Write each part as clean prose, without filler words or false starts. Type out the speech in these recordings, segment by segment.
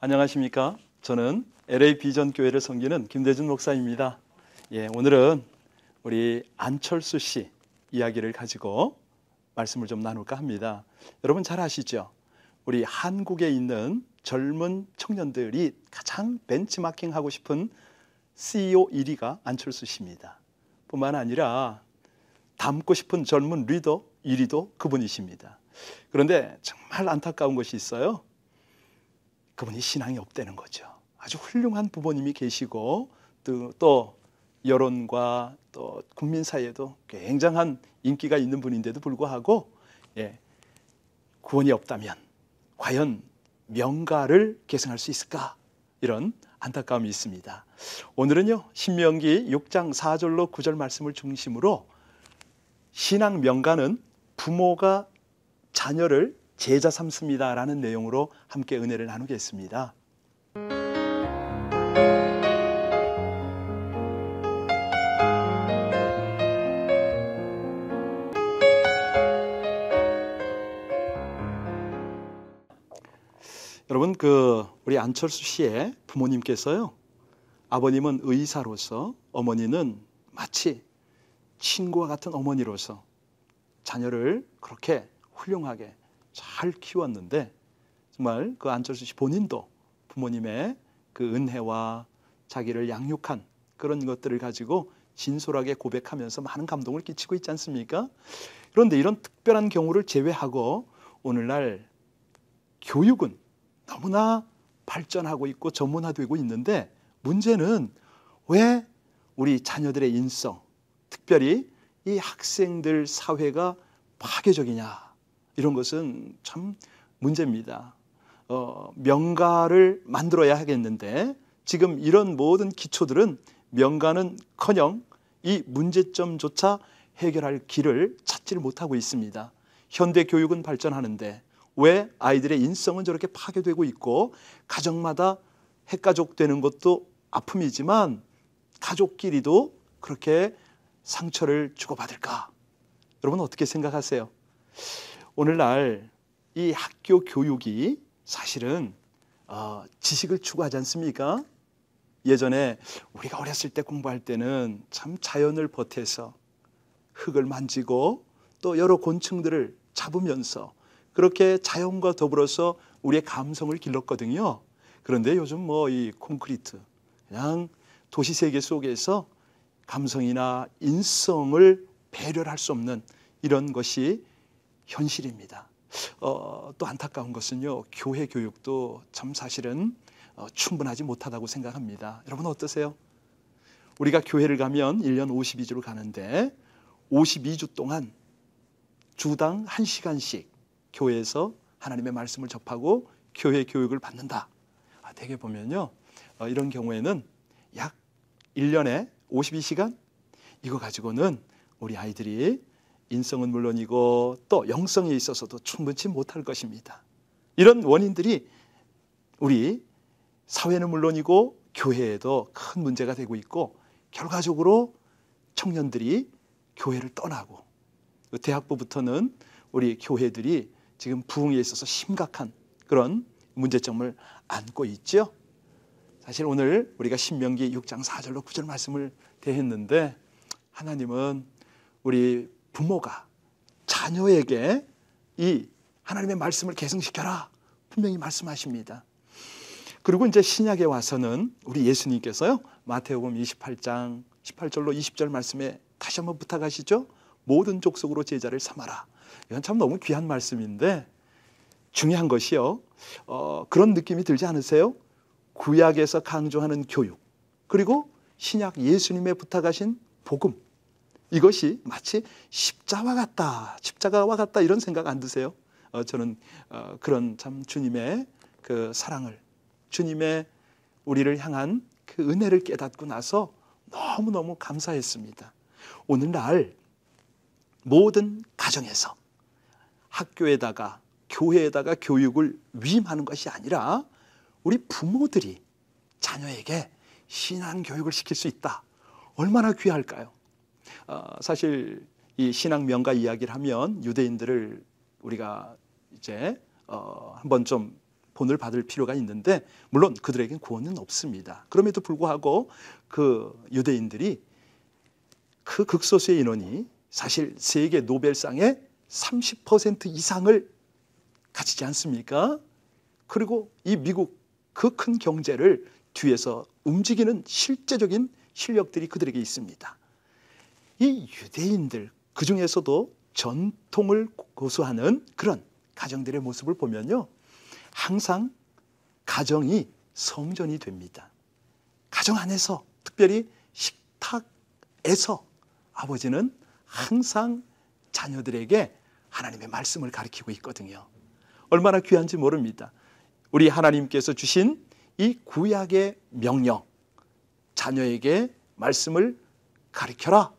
안녕하십니까? 저는 LA 비전 교회를 섬기는 김대준 목사입니다. 오늘은 우리 안철수 씨 이야기를 가지고 말씀을 좀 나눌까 합니다. 여러분 잘 아시죠? 우리 한국에 있는 젊은 청년들이 가장 벤치마킹 하고 싶은 CEO 1위가 안철수 씨입니다. 뿐만 아니라 닮고 싶은 젊은 리더 1위도 그분이십니다. 그런데 정말 안타까운 것이 있어요. 그분이 신앙이 없다는 거죠. 아주 훌륭한 부모님이 계시고 또 여론과 또 국민 사이에도 굉장한 인기가 있는 분인데도 불구하고 구원이 없다면 과연 명가를 계승할 수 있을까? 이런 안타까움이 있습니다. 오늘은요, 신명기 6장 4절로 9절 말씀을 중심으로 신앙 명가는 부모가 자녀를 제자 삼습니다 라는 내용으로 함께 은혜를 나누겠습니다. 여러분, 우리 안철수 씨의 부모님께서요, 아버님은 의사로서, 어머니는 마치 친구와 같은 어머니로서 자녀를 그렇게 훌륭하게 잘 키웠는데, 정말 그 안철수 씨 본인도 부모님의 그 은혜와 자기를 양육한 그런 것들을 가지고 진솔하게 고백하면서 많은 감동을 끼치고 있지 않습니까? 그런데 이런 특별한 경우를 제외하고 오늘날 교육은 너무나 발전하고 있고 전문화되고 있는데, 문제는 왜 우리 자녀들의 인성, 특별히 이 학생들 사회가 파괴적이냐, 이런 것은 참 문제입니다. 명가를 만들어야 하겠는데 지금 이런 모든 기초들은 명가는커녕 이 문제점조차 해결할 길을 찾지를 못하고 있습니다. 현대 교육은 발전하는데 왜 아이들의 인성은 저렇게 파괴되고 있고, 가정마다 핵가족 되는 것도 아픔이지만 가족끼리도 그렇게 상처를 주고받을까? 여러분 어떻게 생각하세요? 오늘날 이 학교 교육이 사실은 지식을 추구하지 않습니까? 예전에 우리가 어렸을 때 공부할 때는 참 자연을 보태서 흙을 만지고 또 여러 곤충들을 잡으면서 그렇게 자연과 더불어서 우리의 감성을 길렀거든요. 그런데 요즘 이 콘크리트, 그냥 도시 세계 속에서 감성이나 인성을 배려할 수 없는 이런 것이 현실입니다. 또 안타까운 것은요, 교회 교육도 참 사실은 충분하지 못하다고 생각합니다. 여러분 어떠세요? 우리가 교회를 가면 1년 52주를 가는데 52주 동안 주당 1시간씩 교회에서 하나님의 말씀을 접하고 교회 교육을 받는다. 대개 보면요, 이런 경우에는 약 1년에 52시간? 이거 가지고는 우리 아이들이 인성은 물론이고 또 영성에 있어서도 충분치 못할 것입니다. 이런 원인들이 우리 사회는 물론이고 교회에도 큰 문제가 되고 있고, 결과적으로 청년들이 교회를 떠나고 대학부부터는 우리 교회들이 지금 부흥에 있어서 심각한 그런 문제점을 안고 있죠. 사실 오늘 우리가 신명기 6장 4절로 9절 말씀을 대했는데, 하나님은 우리 부모가 자녀에게 이 하나님의 말씀을 계승시켜라 분명히 말씀하십니다. 그리고 이제 신약에 와서는 우리 예수님께서요, 마태복음 28장 18절로 20절 말씀에 다시 한번 부탁하시죠. 모든 족속으로 제자를 삼아라. 이건 참 너무 귀한 말씀인데 중요한 것이요, 그런 느낌이 들지 않으세요? 구약에서 강조하는 교육, 그리고 신약 예수님의 부탁하신 복음, 이것이 마치 십자가와 같다 이런 생각 안 드세요? 저는 그런 참 주님의 그 사랑을, 주님의 우리를 향한 그 은혜를 깨닫고 나서 너무너무 감사했습니다. 오늘날 모든 가정에서 학교에다가 교회에다가 교육을 위임하는 것이 아니라 우리 부모들이 자녀에게 신앙 교육을 시킬 수 있다. 얼마나 귀할까요? 사실 이 신앙 명가 이야기를 하면 유대인들을 우리가 이제 한번 좀 본을 받을 필요가 있는데 물론 그들에겐 구원은 없습니다. 그럼에도 불구하고 그 유대인들이 그 극소수의 인원이 사실 세계 노벨상의 30% 이상을 가지지 않습니까? 그리고 이 미국 그 큰 경제를 뒤에서 움직이는 실제적인 실력들이 그들에게 있습니다. 이 유대인들 그 중에서도 전통을 고수하는 그런 가정들의 모습을 보면요, 항상 가정이 성전이 됩니다. 가정 안에서, 특별히 식탁에서 아버지는 항상 자녀들에게 하나님의 말씀을 가르치고 있거든요. 얼마나 귀한지 모릅니다. 우리 하나님께서 주신 이 구약의 명령, 자녀에게 말씀을 가르쳐라,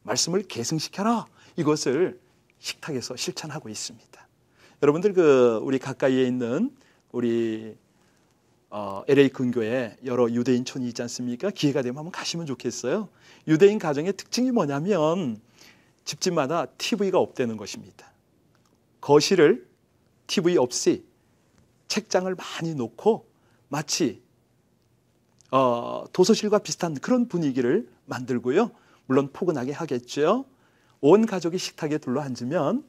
말씀을 계승시켜라, 이것을 식탁에서 실천하고 있습니다. 여러분들 우리 가까이에 있는 우리 LA 근교에 여러 유대인촌이 있지 않습니까? 기회가 되면 한번 가시면 좋겠어요. 유대인 가정의 특징이 뭐냐면 집집마다 TV가 없다는 것입니다. 거실을 TV 없이 책장을 많이 놓고 마치 도서실과 비슷한 그런 분위기를 만들고요. 물론 포근하게 하겠죠. 온 가족이 식탁에 둘러앉으면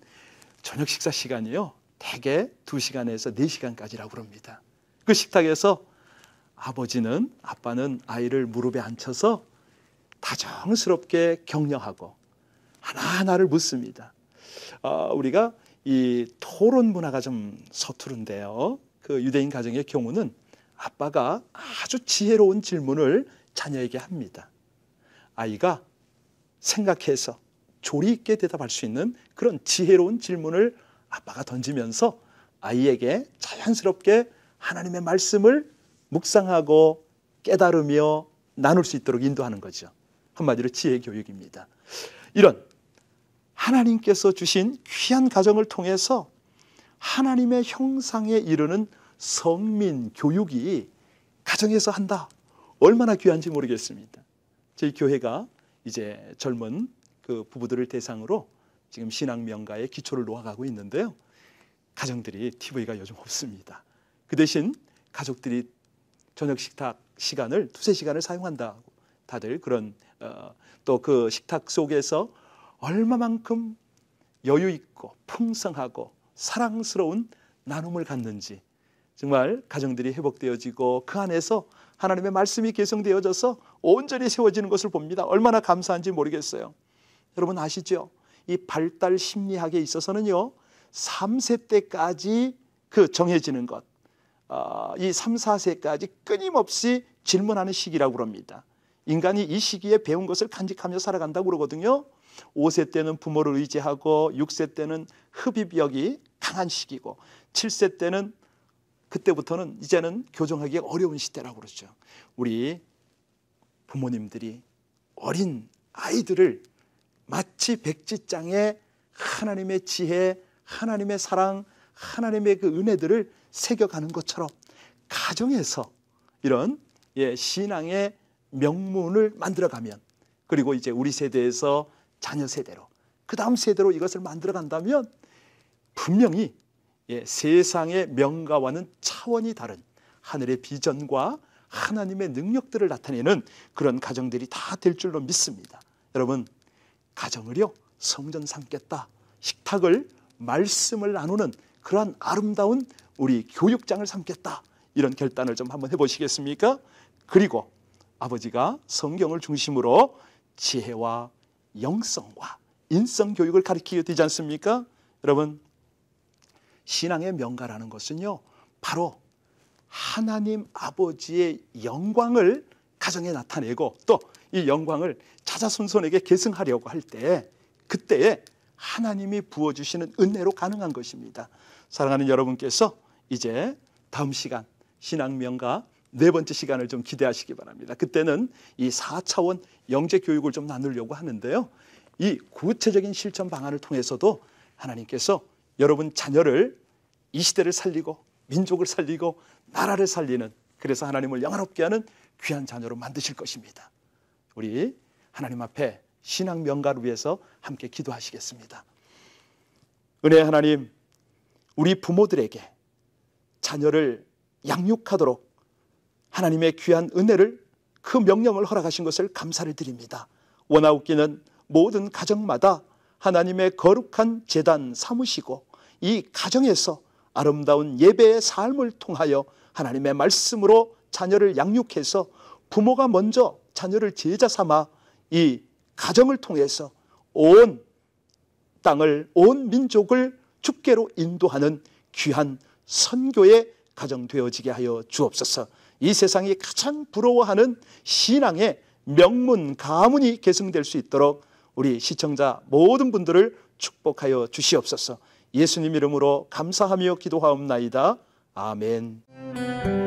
저녁 식사 시간이요, 대개 2시간에서 4시간까지라고 그럽니다. 그 식탁에서 아빠는 아이를 무릎에 앉혀서 다정스럽게 격려하고 하나하나를 묻습니다. 우리가 이 토론 문화가 좀 서투른데요, 그 유대인 가정의 경우는 아빠가 아주 지혜로운 질문을 자녀에게 합니다. 아이가 생각해서 조리 있게 대답할 수 있는 그런 지혜로운 질문을 아빠가 던지면서 아이에게 자연스럽게 하나님의 말씀을 묵상하고 깨달으며 나눌 수 있도록 인도하는 거죠. 한마디로 지혜 교육입니다. 이런 하나님께서 주신 귀한 가정을 통해서 하나님의 형상에 이르는 성민 교육이 가정에서 한다. 얼마나 귀한지 모르겠습니다. 저희 교회가 이제 젊은 그 부부들을 대상으로 지금 신앙 명가의 기초를 놓아가고 있는데요, 가정들이 TV가 요즘 없습니다. 그 대신 가족들이 저녁 식탁 시간을 2-3시간을 사용한다고 다들 그런 또 그 식탁 속에서 얼마만큼 여유 있고 풍성하고 사랑스러운 나눔을 갖는지, 정말 가정들이 회복되어지고 그 안에서 하나님의 말씀이 개성되어져서 온전히 세워지는 것을 봅니다. 얼마나 감사한지 모르겠어요. 여러분 아시죠? 이 발달 심리학에 있어서는요, 3세 때까지 그 정해지는 것, 이 3, 4세까지 끊임없이 질문하는 시기라고 그럽니다. 인간이 이 시기에 배운 것을 간직하며 살아간다고 그러거든요. 5세 때는 부모를 의지하고 6세 때는 흡입력이 강한 시기고 7세 때는 그때부터는 이제는 교정하기 어려운 시대라고 그러죠. 우리 부모님들이 어린 아이들을 마치 백지장에 하나님의 지혜, 하나님의 사랑, 하나님의 그 은혜들을 새겨가는 것처럼 가정에서 이런 신앙의 명문을 만들어가면, 그리고 이제 우리 세대에서 자녀 세대로, 그 다음 세대로 이것을 만들어간다면 분명히 세상의 명가와는 차원이 다른 하늘의 비전과 하나님의 능력들을 나타내는 그런 가정들이 다 될 줄로 믿습니다. 여러분, 가정을요 성전 삼겠다, 식탁을 말씀을 나누는 그러한 아름다운 우리 교육장을 삼겠다, 이런 결단을 좀 한번 해보시겠습니까? 그리고 아버지가 성경을 중심으로 지혜와 영성과 인성 교육을 가르치게 되지 않습니까? 여러분, 신앙의 명가라는 것은요 바로 하나님 아버지의 영광을 가정에 나타내고 또 이 영광을 자자손손에게 계승하려고 할 때, 그때에 하나님이 부어주시는 은혜로 가능한 것입니다. 사랑하는 여러분께서 이제 다음 시간 신앙명가 4번째 시간을 좀 기대하시기 바랍니다. 그때는 이 4차원 영재교육을 좀 나누려고 하는데요, 이 구체적인 실천 방안을 통해서도 하나님께서 여러분 자녀를, 이 시대를 살리고 민족을 살리고 나라를 살리는, 그래서 하나님을 영화롭게 하는 귀한 자녀로 만드실 것입니다. 우리 하나님 앞에 신앙 명가를 위해서 함께 기도하시겠습니다. 은혜의 하나님, 우리 부모들에게 자녀를 양육하도록 하나님의 귀한 은혜를, 그 명령을 허락하신 것을 감사를 드립니다. 원아웃기는 모든 가정마다 하나님의 거룩한 제단 삼으시고 이 가정에서 아름다운 예배의 삶을 통하여 하나님의 말씀으로 자녀를 양육해서 부모가 먼저 자녀를 제자 삼아 이 가정을 통해서 온 땅을, 온 민족을 주께로 인도하는 귀한 선교의 가정 되어지게 하여 주옵소서. 이 세상이 가장 부러워하는 신앙의 명문 가문이 계승될 수 있도록 우리 시청자 모든 분들을 축복하여 주시옵소서. 예수님 이름으로 감사하며 기도하옵나이다. 아멘.